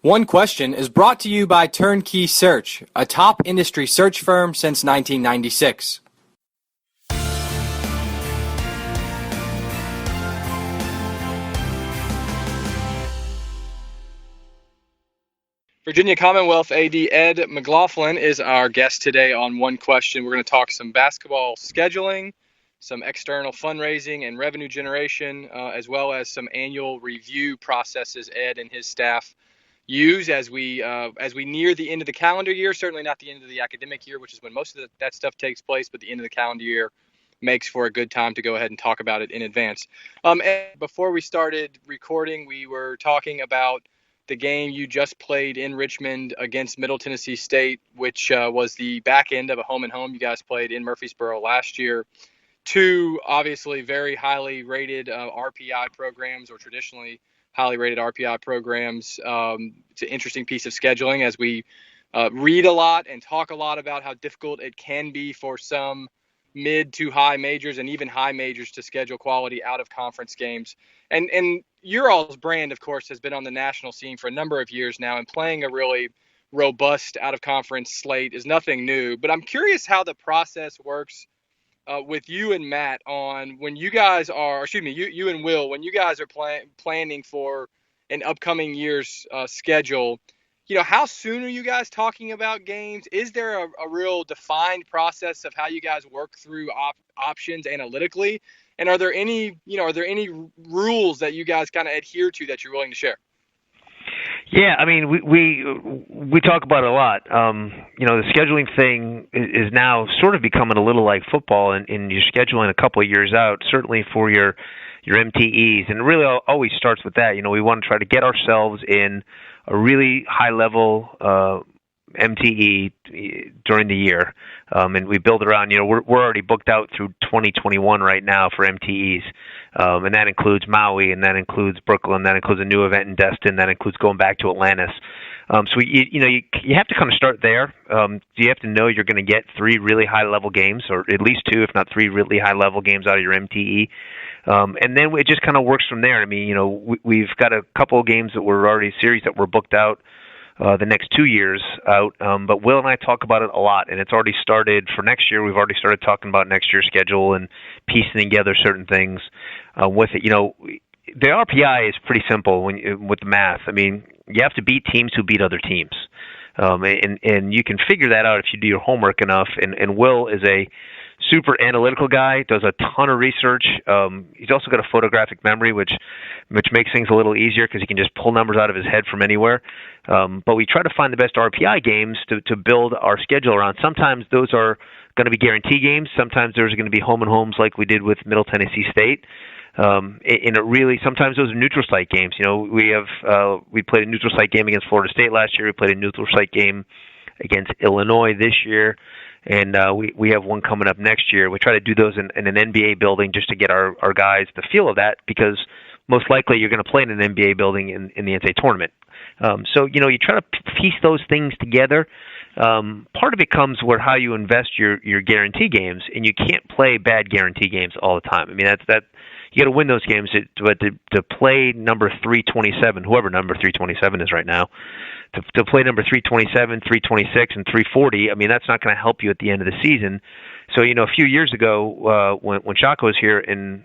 One Question is brought to you by Turnkey Search, a top industry search firm since 1996. Virginia Commonwealth AD Ed McLaughlin is our guest today on One Question. We're going to talk some basketball scheduling, some external fundraising and revenue generation, as well as some annual review processes Ed and his staff use as we near the end of the calendar year. Certainly not the end of the academic year, which is when most of that stuff takes place, but the end of the calendar year makes for a good time to go ahead and talk about it in advance. Ed, before we started recording, we were talking about the game you just played in Richmond against Middle Tennessee State, which was the back end of a home and home. You guys played in Murfreesboro last year. Two obviously very highly rated RPI programs, or traditionally highly rated RPI programs. It's an interesting piece of scheduling as we read a lot and talk a lot about how difficult it can be for some mid to high majors and even high majors to schedule quality out of conference games. And your all's brand, of course, has been on the national scene for a number of years now, and playing a really robust out of conference slate is nothing new. But I'm curious how the process works with you and Matt on when you guys are, you and Will, when you guys are planning for an upcoming year's schedule. How soon are you guys talking about games? Is there a real defined process of how you guys work through options analytically? And are there any rules that you guys kind of adhere to that you're willing to share? Yeah, I mean, we talk about it a lot. The scheduling thing is now sort of becoming a little like football, and you're scheduling a couple of years out, certainly for your MTEs, and it really always starts with that. We want to try to get ourselves in a really high level MTE during the year, and we build around. We're already booked out through 2021 right now for MTEs, and that includes Maui, and that includes Brooklyn, that includes a new event in Destin, that includes going back to Atlantis. So you have to kind of start there. You have to know you're going to get 3 really high level games, or at least 2, if not 3, really high level games out of your MTE. And then it just kind of works from there. I mean, we've got a couple of games that were already series that were booked out the next 2 years out. But Will and I talk about it a lot, and it's already started for next year. We've already started talking about next year's schedule and piecing together certain things with it. The RPI is pretty simple with the math. I mean, you have to beat teams who beat other teams. And you can figure that out if you do your homework enough. And Will is a super analytical guy, does a ton of research. He's also got a photographic memory, which makes things a little easier because he can just pull numbers out of his head from anywhere. But we try to find the best RPI games to build our schedule around. Sometimes those are going to be guarantee games. Sometimes there's going to be home and homes like we did with Middle Tennessee State. And it really, sometimes those are neutral site games. We played a neutral site game against Florida State last year. We played a neutral site game against Illinois this year. And we have one coming up next year. We try to do those in an NBA building just to get our guys the feel of that, because most likely you're going to play in an NBA building in the NCAA tournament. So you try to piece those things together. Part of it comes with how you invest your guarantee games, and you can't play bad guarantee games all the time. I mean, that you got to win those games, but to play number 327, whoever number 327 is right now, to play number 327, 326, and 340, I mean, that's not going to help you at the end of the season. So, a few years ago, when Chaco was here and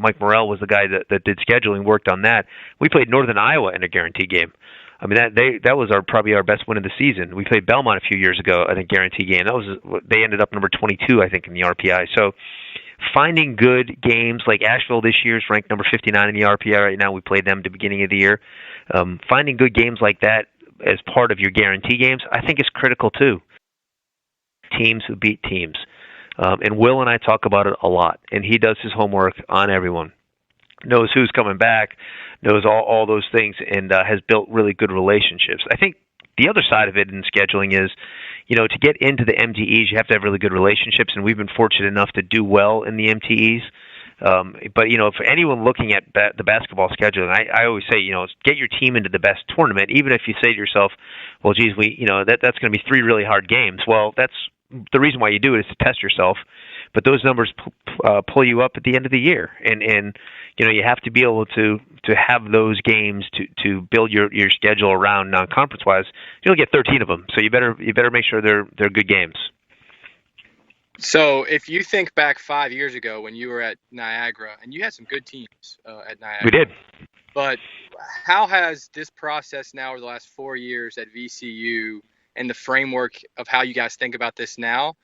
Mike Morrell was the guy that did scheduling, worked on that, we played Northern Iowa in a guarantee game. I mean, that was probably our best win of the season. We played Belmont a few years ago in a guarantee game. They ended up number 22, I think, in the RPI. So finding good games like Asheville this year is ranked number 59 in the RPI right now. We played them at the beginning of the year. Finding good games like that as part of your guarantee games, I think is critical too. Teams who beat teams. And Will and I talk about it a lot, and he does his homework on everyone, knows who's coming back, knows all those things, and has built really good relationships. I think the other side of it in scheduling is, to get into the MTEs, you have to have really good relationships, and we've been fortunate enough to do well in the MTEs. But, for anyone looking at the basketball scheduling, I always say, get your team into the best tournament, even if you say to yourself, well, geez, that's going to be 3 really hard games. Well, that's the reason why you do it is to test yourself. but those numbers pull you up at the end of the year, and you have to be able to have those games to build your schedule around non-conference wise. You'll get 13 of them, so you better make sure they're good games. So if you think back 5 years ago when you were at Niagara, and you had some good teams at Niagara. We did. But how has this process now over the last 4 years at VCU and the framework of how you guys think about this now?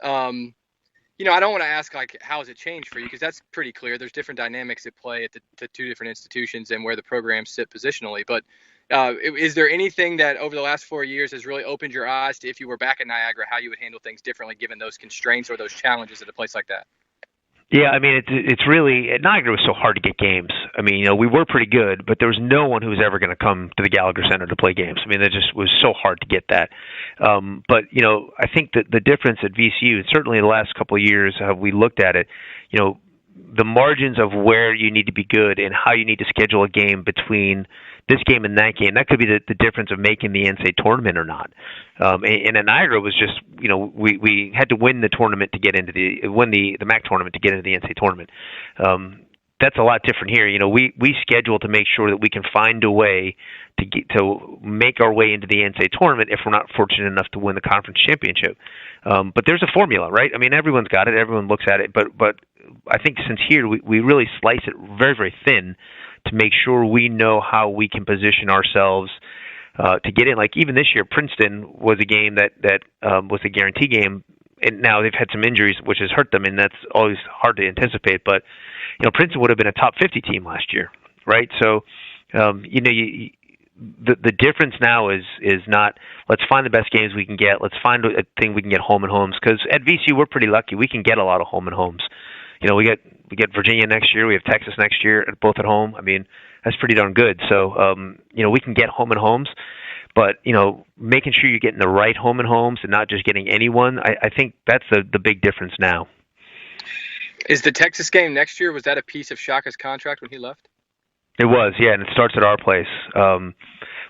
I don't want to ask how has it changed for you, because that's pretty clear. There's different dynamics at play at the two different institutions and where the programs sit positionally. But is there anything that over the last 4 years has really opened your eyes to, if you were back at Niagara, how you would handle things differently given those constraints or those challenges at a place like that? Yeah, I mean, it's really, at Niagara it was so hard to get games. I mean, we were pretty good, but there was no one who was ever going to come to the Gallagher Center to play games. I mean, it just was so hard to get that. But, I think that the difference at VCU, and certainly the last couple of years, have we looked at it, the margins of where you need to be good and how you need to schedule a game between this game and that game, that could be the difference of making the NCAA tournament or not. And at Niagara was just, we had to win the tournament to get into win the MAC tournament to get into the NCAA tournament. That's a lot different here. We schedule to make sure that we can find a way to make our way into the NCAA tournament if we're not fortunate enough to win the conference championship. But there's a formula, right? I mean, everyone's got it. Everyone looks at it. But I think since here, we really slice it very, very thin to make sure we know how we can position ourselves to get in. Like even this year, Princeton was a game that was a guarantee game, and now they've had some injuries, which has hurt them, and that's always hard to anticipate. But Princeton would have been a top 50 team last year, right? So the difference now is not let's find the best games we can get. Let's find a thing we can get home and homes, because at VCU we're pretty lucky. We can get a lot of home and homes. We get Virginia next year. We have Texas next year, both at home. I mean, that's pretty darn good. So, we can get home and homes, but, making sure you're getting the right home and homes and not just getting anyone, I think that's the big difference now. Is the Texas game next year, was that a piece of Shaka's contract when he left? It was, yeah, and it starts at our place,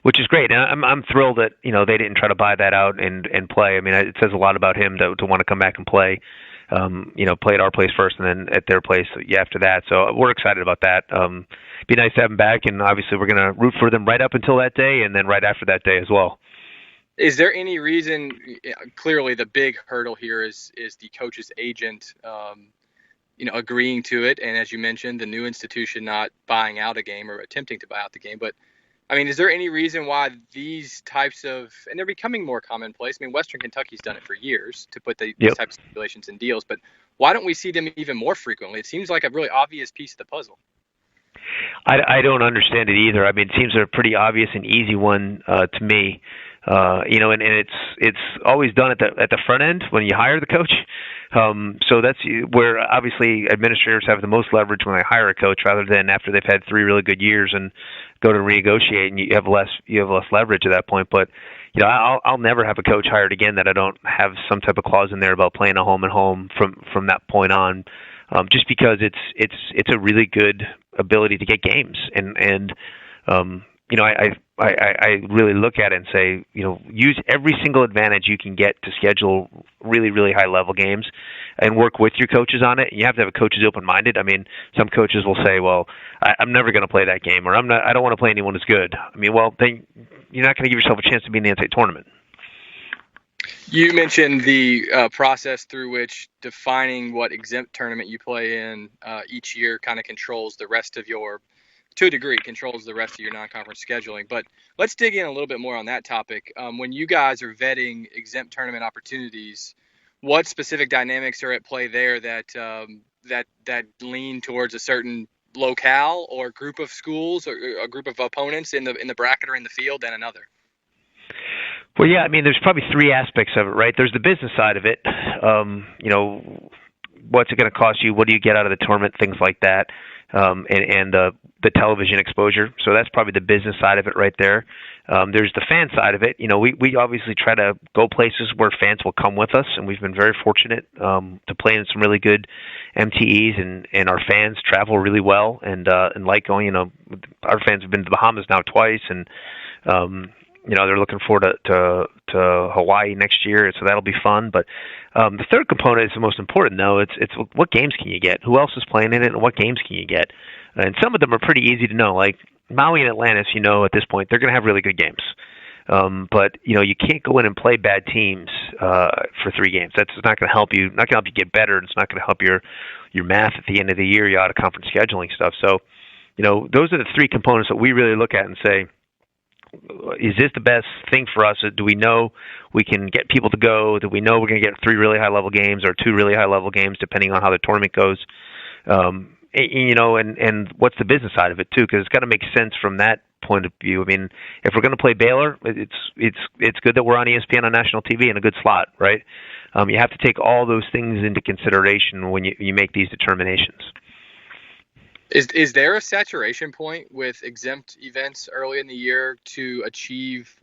which is great. And I'm thrilled that, they didn't try to buy that out and play. I mean, it says a lot about him to want to come back and play. Play at our place first and then at their place after that. So we're excited about that. Be nice to have them back, and obviously we're going to root for them right up until that day and then right after that day as well. Is there any reason, clearly the big hurdle here is the coach's agent, agreeing to it, and as you mentioned, the new institution not buying out a game or attempting to buy out the game. But I mean, is there any reason why these types of, and they're becoming more commonplace? I mean, Western Kentucky's done it for years to put these types of stipulations in deals, but why don't we see them even more frequently? It seems like a really obvious piece of the puzzle. I don't understand it either. I mean, it seems a pretty obvious and easy one to me. And it's always done at the front end when you hire the coach. So that's where obviously administrators have the most leverage when they hire a coach, rather than after they've had 3 really good years and go to renegotiate, and you have less leverage at that point. But I'll never have a coach hired again that I don't have some type of clause in there about playing a home and home from that point on, just because it's a really good ability to get games, and I really look at it and say, use every single advantage you can get to schedule really, really high level games and work with your coaches on it. You have to have a coach who's open-minded. I mean, some coaches will say, well, I'm never going to play that game, or I don't want to play anyone who's good. I mean, well, then you're not going to give yourself a chance to be in the NCAA tournament. You mentioned the process through which defining what exempt tournament you play in each year kind of controls the rest of your, to a degree, controls the rest of your non-conference scheduling. But let's dig in a little bit more on that topic. When you guys are vetting exempt tournament opportunities, what specific dynamics are at play there that lean towards a certain locale or group of schools or a group of opponents in the bracket or in the field than another? Well, yeah, I mean, there's probably 3 aspects of it, right? There's the business side of it. What's it going to cost you? What do you get out of the tournament? Things like that. And the television exposure. So that's probably the business side of it right there. There's the fan side of it. We obviously try to go places where fans will come with us, and we've been very fortunate to play in some really good MTEs, and our fans travel really well and like going. Our fans have been to the Bahamas now twice, and They're looking forward to Hawaii next year, so that'll be fun. But the third component is the most important, though. It's what games can you get? Who else is playing in it, and what games can you get? And some of them are pretty easy to know. Like Maui and Atlantis, at this point, they're going to have really good games. But you can't go in and play bad teams for 3 games. That's not going to help you. Not going to help you get better. It's not going to help your math at the end of the year. Your out of conference scheduling stuff. So, those are the 3 components that we really look at and say, is this the best thing for us? Do we know we can get people to go? Do we know we're going to get 3 really high level games or 2 really high level games, depending on how the tournament goes? And what's the business side of it too? Because it's got to make sense from that point of view. I mean, if we're going to play Baylor, it's good that we're on ESPN on national TV in a good slot, right? You have to take all those things into consideration when you make these determinations. Is there a saturation point with exempt events early in the year to achieve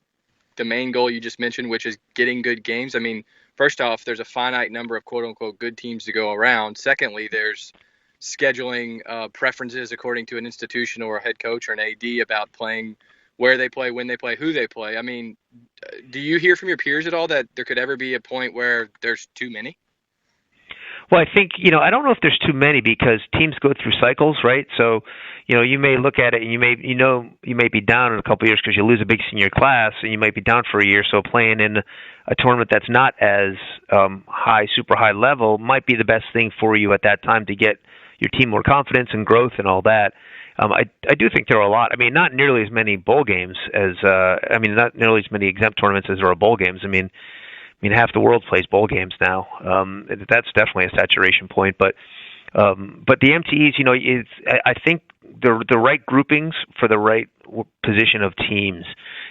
the main goal you just mentioned, which is getting good games? I mean, first off, there's a finite number of quote-unquote good teams to go around. Secondly, there's scheduling preferences according to an institution or a head coach or an AD about playing where they play, when they play, who they play. I mean, do you hear from your peers at all that there could ever be a point where there's too many? Well, I think, I don't know if there's too many because teams go through cycles, right? So, you may look at it and you may be down in a couple of years because you lose a big senior class and you might be down for a year. So playing in a tournament that's not as super high level might be the best thing for you at that time to get your team more confidence and growth and all that. I do think there are a lot. I mean, not nearly as many bowl games not nearly as many exempt tournaments as there are bowl games. I mean, half the world plays bowl games now. That's definitely a saturation point. But the MTEs, I think the right groupings for the right position of teams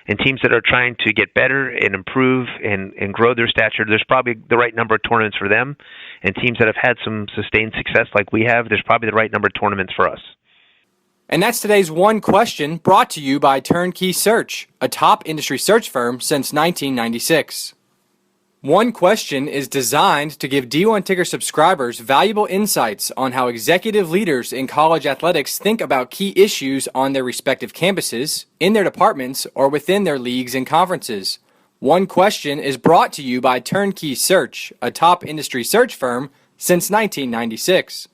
and teams that are trying to get better and improve and grow their stature, there's probably the right number of tournaments for them. And teams that have had some sustained success like we have, there's probably the right number of tournaments for us. And that's today's One Question, brought to you by Turnkey Search, a top industry search firm since 1996. One Question is designed to give D1 Ticker subscribers valuable insights on how executive leaders in college athletics think about key issues on their respective campuses, in their departments, or within their leagues and conferences. One Question is brought to you by Turnkey Search, a top industry search firm since 1996.